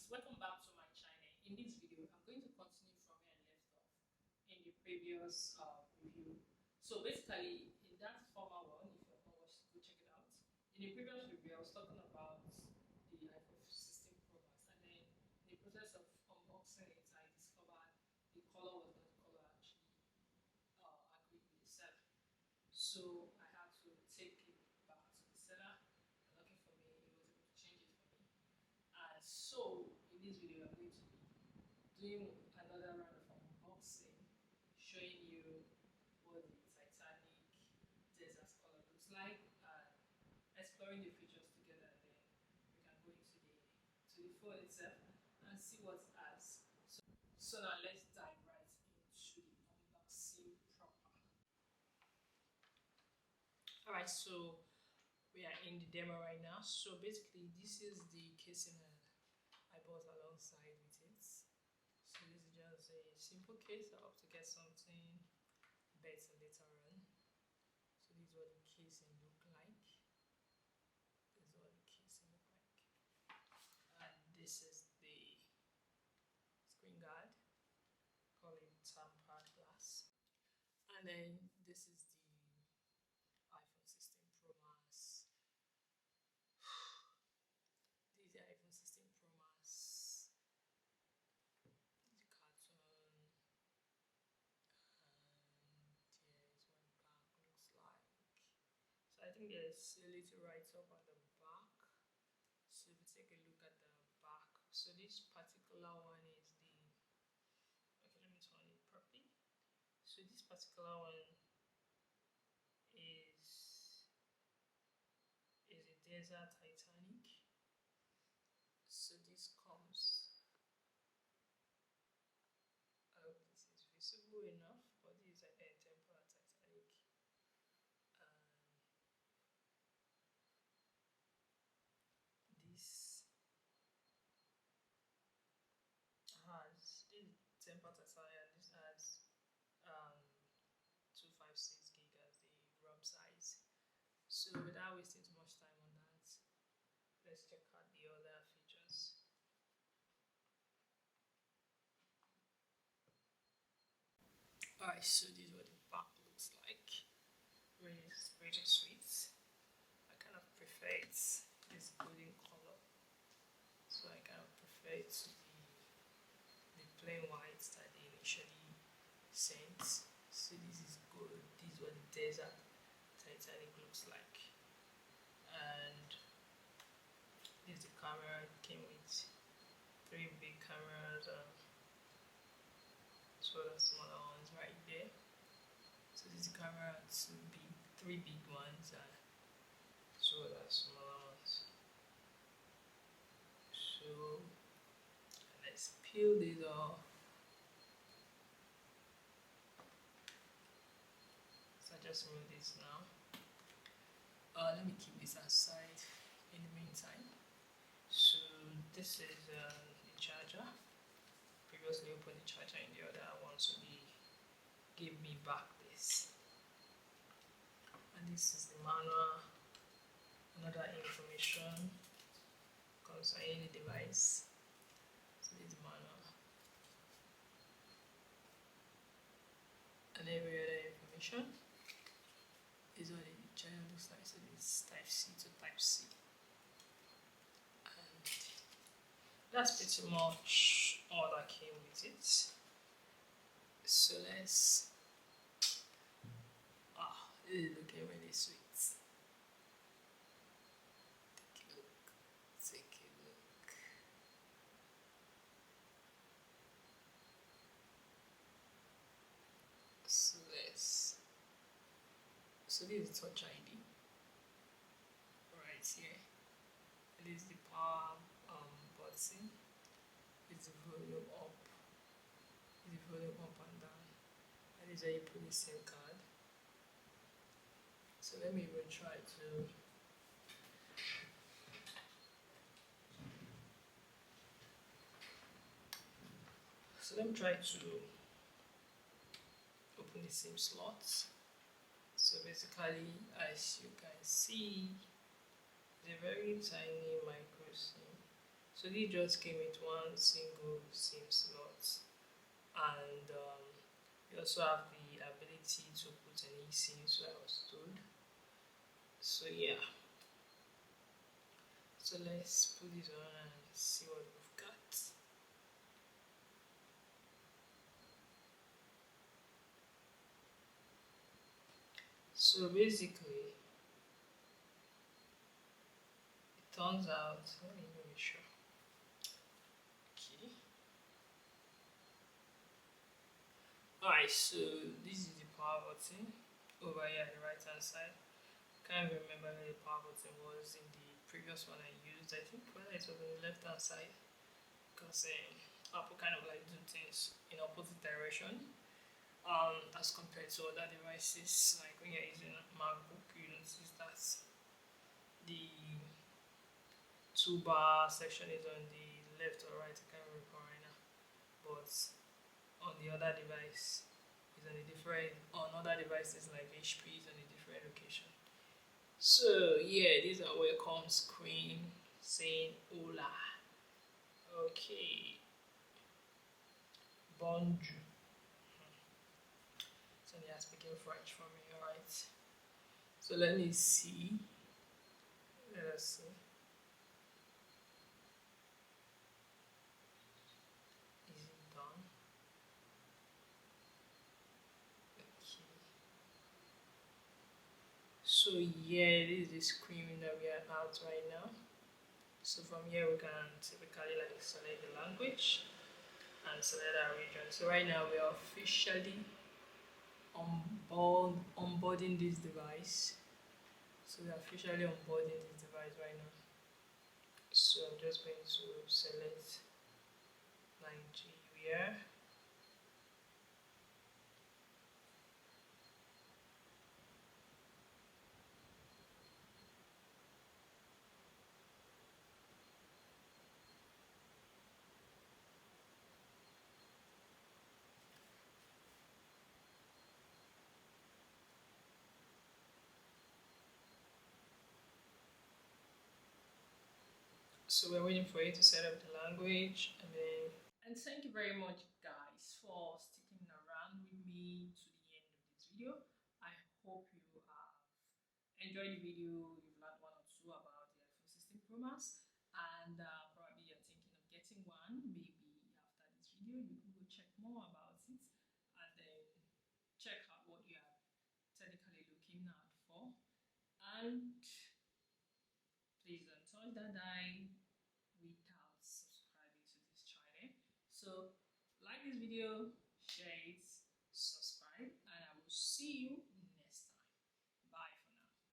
Welcome back to my channel. In this video I'm going to continue from where I left off in the previous review. So basically in that former one, if you have not watched, go check it out. In the previous review I was talking about the iPhone 16 Pro Max, and then in the process of unboxing it I discovered the color was not the color I actually agreed with the seller. So I had to take it back to the seller. Lucky for me, he was able to change it for me. And so in this video I'm going to be doing another round of unboxing, showing you what the Titanic desert color looks like, and exploring the features together. And then we can go into the phone itself and see what it has. So now let's dive right into the unboxing proper. Alright, so we are in the demo right now. So basically this is the casing I bought alongside with it. So this is just a simple case. I hope to get something better later on. So this is what the casing look like. This is what the casing look like. And this is the screen guard. Call it tampered glass. And then this is the iPhone 16 Pro Max. This is the iPhone 16 Pro Max. The carton. Here's what the back looks like. So I think there's a little write-up at the back. So if we take a look at the back, so this particular one is the, okay, let me turn it properly. So this particular one is a desert Titanic. So this comes, I hope this is visible enough, but this is a temporary Titanic. This has this temper Titanic. This has 256 gig as the ROM size. So without wasting too much time on that, let's check out the other features. Alright, so this is what the back looks like. Really sweet. I kind of prefer it this golden color. So I kind of prefer it to the plain white that they initially sent. So this is good. This is what the desert Titanic looks like. And this is the camera. It came with 3 big cameras, so the smaller ones right there. So this is the camera, 3 big ones, and so the smaller ones. So let's peel this off. So I just remove this now. Let me keep this aside in the meantime. So this is the charger. Previously opened the charger in the other one, so they gave me back this. And this is the manual, another information concerning the device. So this is the manual. And every other information is what the charger looks like. So this is Type C to Type C. And that's pretty much all that came with it. So let's, this is looking really sweet. Take a look. So this is Touch ID right here. And this is the power button. It's the volume up. It's the volume up and down. And this is how you put the SIM card. So let me even try to open the SIM slots. So basically, as you can see, it's a very tiny micro SIM. So this just came with one single SIM slot, and you also have the ability to put an eSIM, so I was told. So yeah, so let's put this on and see what we've got. So basically, it turns out, let me make sure. Okay. Alright, so this is the power button over here at the right hand side. Can't remember where the power button was in the previous one I used. I think whether it was on the left hand side, because Apple kind of like do things in opposite direction as compared to other devices. Like when you're using a MacBook, you notice that the toolbar section is on the left or right. I can't remember right now, but on the other device is on a different. On other devices like HP is on a different location. So yeah, these are welcome screen saying hola. Okay, bonjour. So they are speaking French for me, alright. So let me see. Let us see. Is it done? Okay. So yeah, this is the screen that we are out right now. So from here we can typically like select the language and select our region. So right now we are officially onboarding this device. So we're officially onboarding this device right now. So I'm just going to select Nigeria. So we're waiting for you to set up the language and then. And thank you very much, guys, for sticking around with me to the end of this video. I hope you have enjoyed the video. You've learned one or two about the iPhone 16 Pro Max, and probably you're thinking of getting one. Maybe after this video, you can go check more about it and then check out what you are technically looking out for. And please don't touch that die without subscribing to this channel. So like this video, share